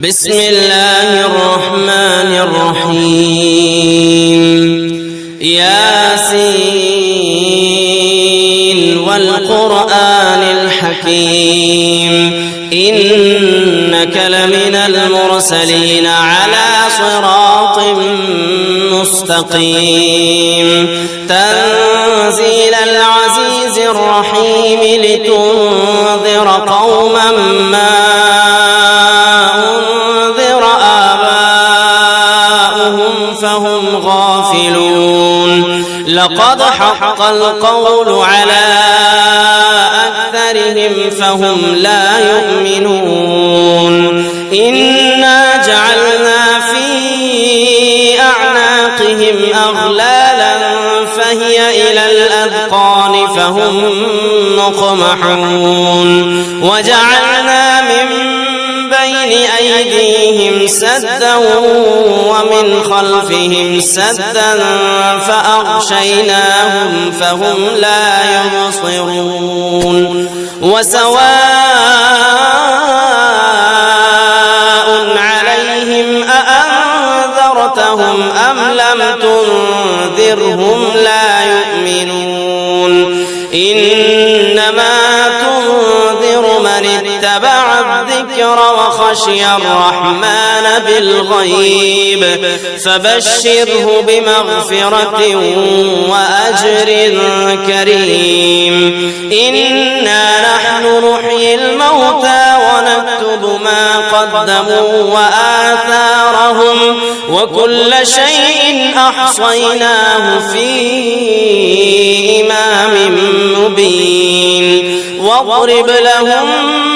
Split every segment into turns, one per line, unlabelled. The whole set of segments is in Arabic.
بسم الله الرحمن الرحيم ياسين والقرآن الحكيم إنك لمن المرسلين على صراط مستقيم تنزيل العزيز الرحيم لتنذر قوما ما فهم غافلون لقد حق القول على أكثرهم فهم لا يؤمنون إنا جعلنا في أعناقهم أغلالا فهي إلى الأذقان فهم مقمحون وجعلنا من بين أيديهم سدا ومن خلفهم سدا فأغشيناهم فهم لا يبصرون وسواء عليهم أأنذرتهم أم لم تنذرهم لا يؤمنون إنما تنذر من اتبع الذكر وخشي الرحمن بالغيب فبشره بمغفرة وأجر كريم إنا نحن نحيي الموتى ونكتب ما قدموا وآثارهم وكل شيء أحصيناه في إمام مبين واضرب لهم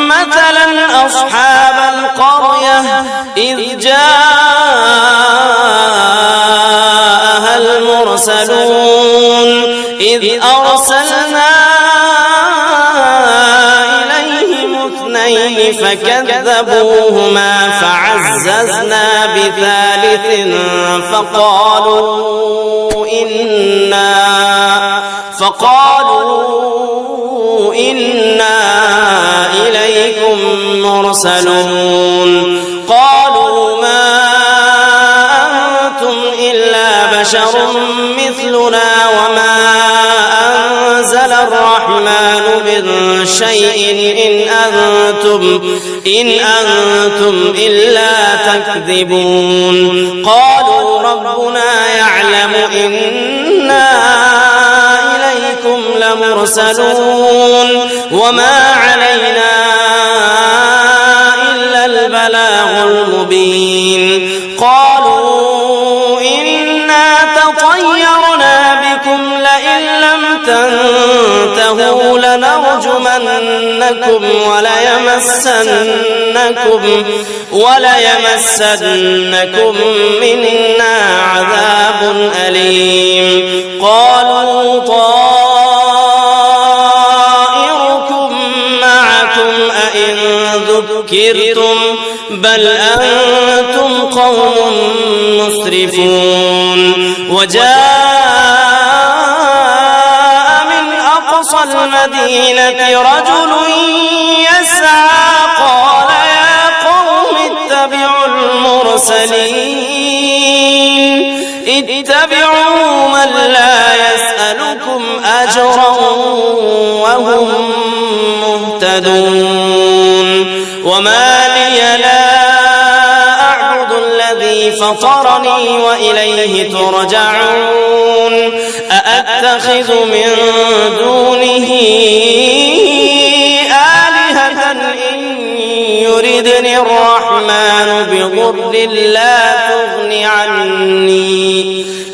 مثلا أصحاب القرية إذ جاءها المرسلون إذ أرسلنا إليهم اثنين فكذبوهما فعززنا بثالث فقالوا إنا إليكم مرسلون قالوا ما أنتم إلا بشر مثلنا وما أنزل الرحمن من شيء إن أنتم إلا تكذبون قالوا ربنا يعلم إنا إليكم لمرسلون وما علينا إلا البلاغ المبين قالوا إنا تطيرنا بكم لئن لم تنتهوا لنرجمنكم وليمسنكم منا عذاب أليم قالوا طائركم معكم أئن ذكرتم بل أنتم قوم مسرفون وجاء من أقصى المدينة رجل يسعى قال يا قوم اتبعوا المرسلين اتبعوا من لا يسألكم أجرا وهم مهتدون وما لي لا أعبد الذي فطرني وإليه ترجعون أأتخذ من دونه آلهة إن يردني الرحمن بضر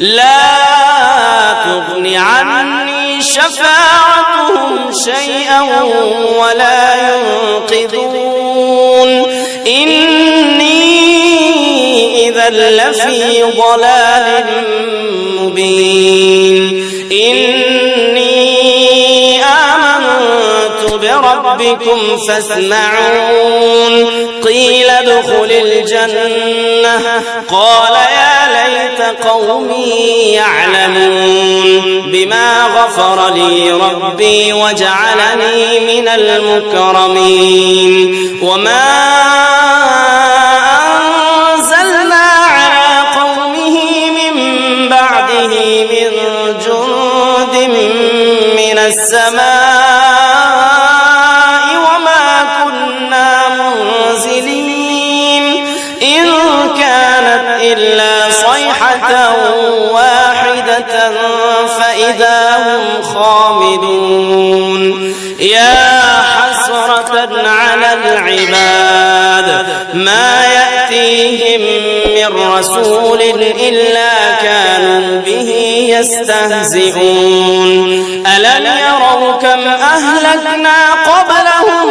لا تغني عني شفاعتهم شيئا ولا ينقذون إني إذا لفي ضلال مبين إني آمنت بربكم فاسمعون قيل ادخل الجنة قال يا ليت قومي يعلمون بما غفر لي ربي وجعلني من المكرمين وما إلا صيحة واحدة فإذا هم خامدون يا حسرة على العباد ما يأتيهم من رسول إلا كانوا به يستهزئون ألم يروا كم أهلكنا قبلهم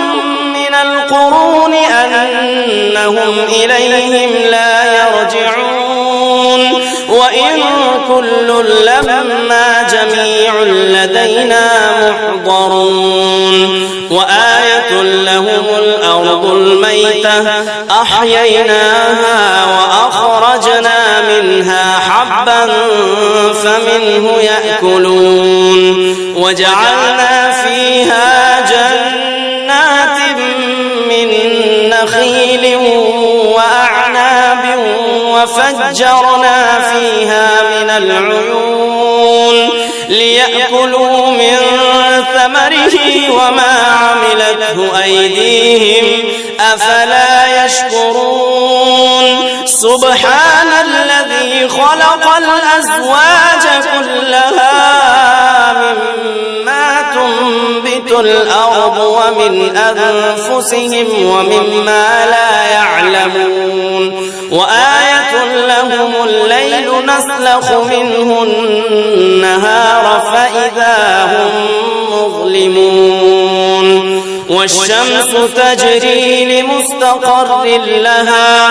من القرون أنهم إليهم لا يرجعون وإن كل لما جميع لدينا محضرون وآية لهم الأرض الميتة أحييناها وأخرجنا منها حبا فمنه يأكلون وجعلنا فيها جنات من نخيل وأعناب وفجرنا فيها من العيون ليأكلوا من ثمره وما عملته أيديهم أفلا يشكرون سبحان الذي خلق الأزواج كلها مما تنبت الأرض ومن أنفسهم ومما لا يعلمون وآية لهم الليل نسلخ منه النهار فإذا هم مظلمون والشمس تجري لمستقر لها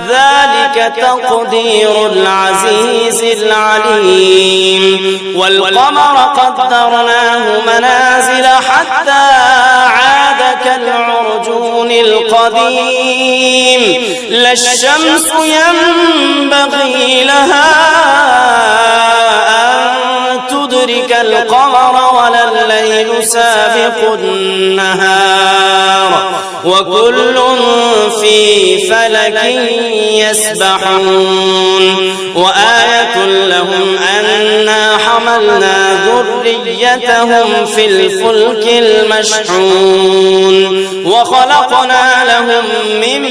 ذلك تقدير العزيز العليم والقمر قدرناه منازل حتى عاد كالعرجون القديم لا الشمس ينبغي لها أن تدرك القمر ولا الليل سابق النهار وكل في فلك يسبحون وآية لهم أنا حملنا ذريتهم في الفلك المشحون وخلقنا لهم من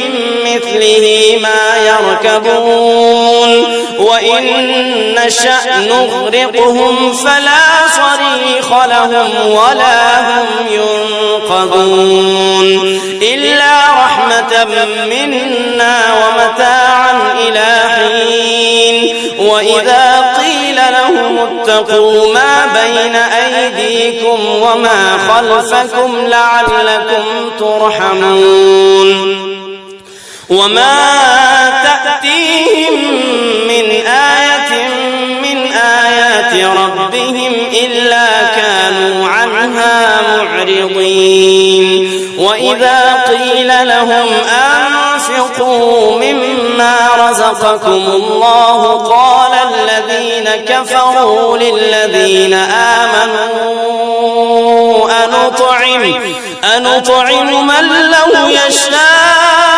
مثله ما يركبون وإن نشأ نغرقهم فلا صريخ لهم ولا هم ينقذون إلا رحمة منا ومتاعا إلى حين وإذا قيل لهم اتقوا ما بين أيديكم وما خلفكم لعلكم ترحمون وما تأتيهم من آية من آيات ربهم إلا كانوا عنها معرضين وإذا قيل لهم أنفقوا مما رزقكم الله قال الذين كفروا للذين آمنوا أنطعم من لو يشاء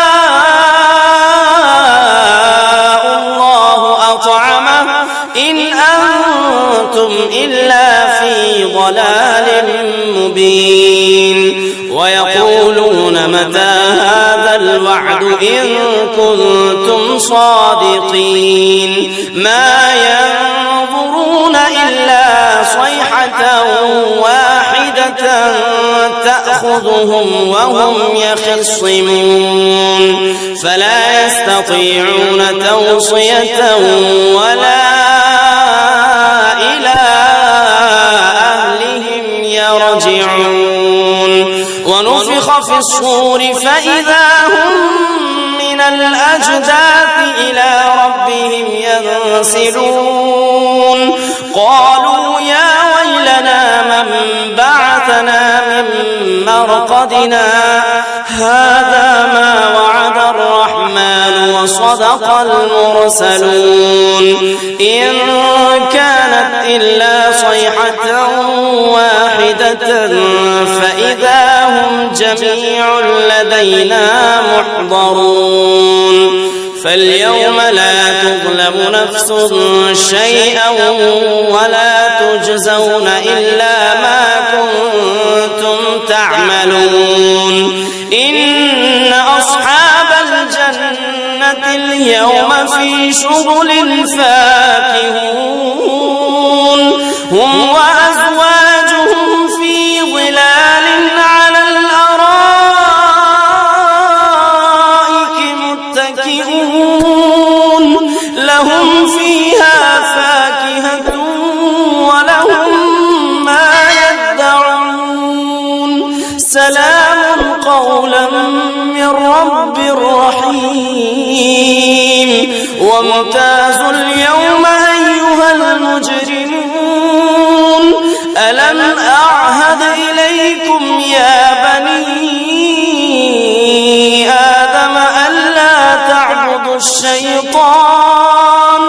الله أطعمه إن أنتم إلا في ضلال مبين ويقولون متى هذا الوعد إن كنتم صادقين ما ينظرون إلا صيحة واحدة تأخذهم وهم يخصمون فلا يستطيعون توصية ولا إلى أهلهم يرجعون ونفخ في الصور فإذا هم من الأجداث إلى ربهم ينسلون قالوا يا ويلنا من بعثنا من مرقدنا هذا ما وعد الرحمن وصدق المرسلون إن كانت إلا صيحة واحدة فإذا هم جميع لدينا محضرون فاليوم لا تظلم نفس شيئا ولا تجزون إلا ما كنتم تعملون إن أصحاب الجنة اليوم في شغل فاكهون هم وأزواجهم في ظلال على الأرائك متكئون لهم فيها فاكهة ولهم ما يدعون سلام قولا من رب رحيم وامتازوا اليوم أيها المجرمون ألم أعهد إليكم يا بني آدم ألا تعبدوا الشيطان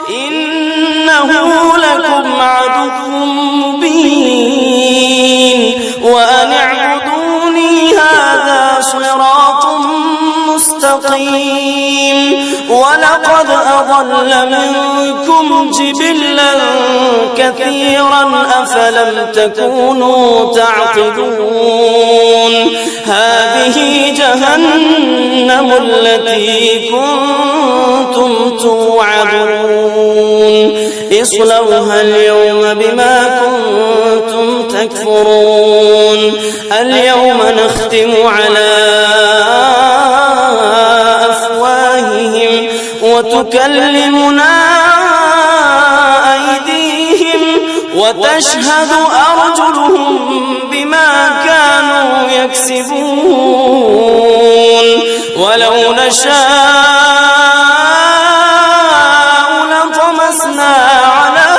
إنه لكم عدو مبين وأن اعبدوني هذا صراط مستقيم ولقد أضل منكم جبلا كثيرا أفلم تكونوا تعقلون هذه جهنم التي كنتم توعدون اصلوها اليوم بما كنتم تكفرون اليوم نختم على أفواههم وتكلمنا أيديهم وتشهد أرجلهم بما كانوا يكسبون ولو نشاء لطمسنا على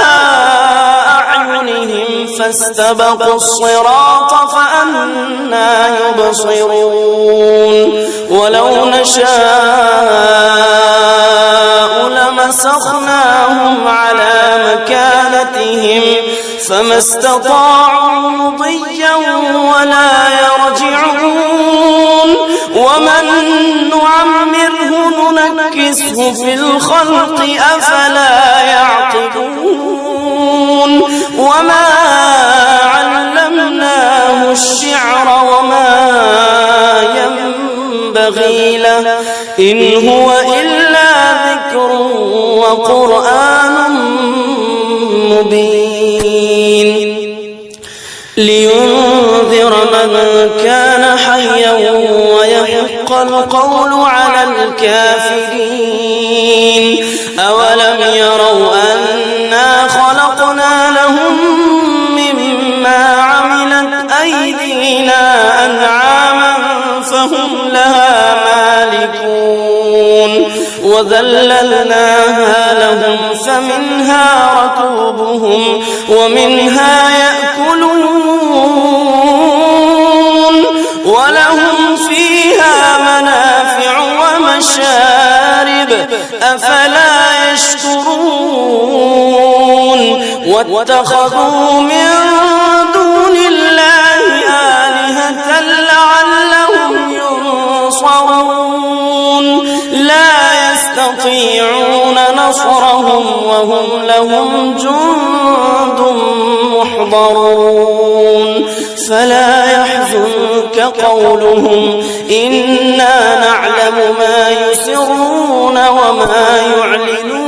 أعينهم فاستبقوا الصراط فأنى يبصرون ولو نشاء لمسخناهم على مكانتهم فما استطاعوا مضيا ولا يرجعون ومن نعمره ننكسه في الخلق أفلا يعقلون وما علمناه الشعر وما ينبغي له إن هو إلا ذكر وقرآن مبين لينذر من كان حيا ويحق القول على الكافرين أولم يروا أنا خلقنا لهم مما عملت أيدينا أنعاما فهم لها مالكون وذللناها لهم فمنها ركوبهم ومنها يأكلون ولهم فيها منافع ومشارب أفلا يشكرون واتخذوا من دون الله آلهة لعلهم ينصرون لا يستطيعون نصرهم وهم لهم جند محضرون فلا يحزنك قولهم إنا نعلم ما يسرون وما يعلنون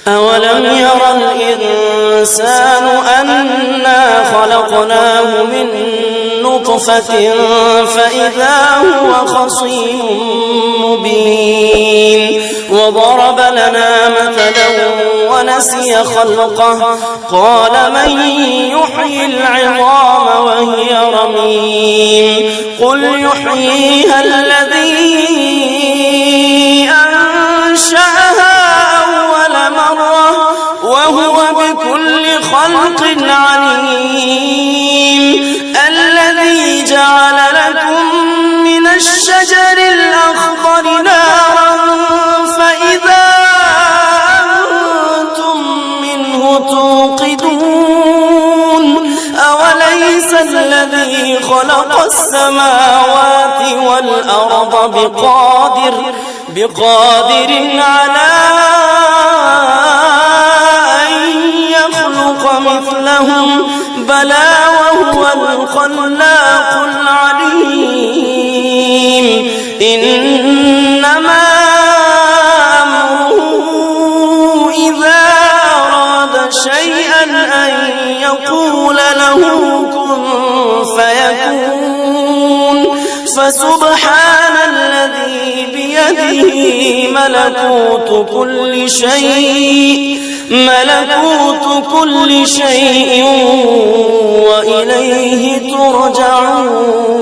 أولم ير الإنسان أنا خلقناه من نطفة فإذا هو خصيم مبين وضرب لنا مثلا ونسي خلقه قال من يحيي العظام وهي رميم قل يحييها الذي أنشأها أول مرة وهو بكل خلق عليم الذي جعل لكم من الشجر الأخضر نارا فإذا أنتم منه توقدون أوليس الذي خلق السماوات والأرض بقادر على أن يخلق مثلهم بلى وهو الخلاق العليم إنما أمره إذا أراد شيئا أن يقول له كن فيكون فسبحان الذي بيده ملكوت كل شيء وإليه ترجعون.